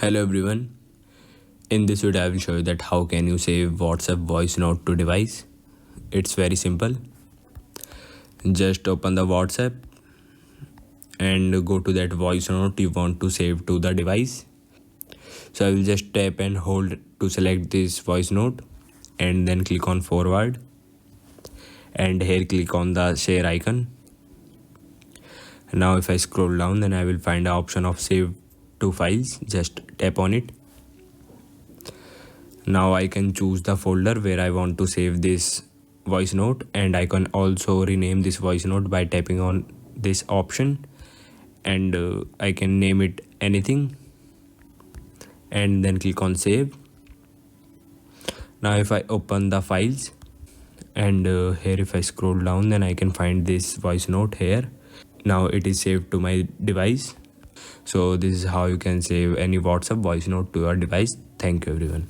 Hello everyone. In this video I will show you that how can you save WhatsApp voice note to device. It's very simple. Just open the WhatsApp and go to that voice note you want to save to the device. So I will just tap and hold to select this voice note and then click on forward, and here click on the share icon. Now if I scroll down, then I will find the option of save to files. Just tap on it. Now I can choose the folder where I want to save this voice note, and I can also rename this voice note by tapping on this option, and I can name it anything and then click on save. Now if I open the files, and here if I scroll down, then I can find this voice note here. Now it is saved to my device. So this is how you can save any WhatsApp voice note to your device. Thank you everyone.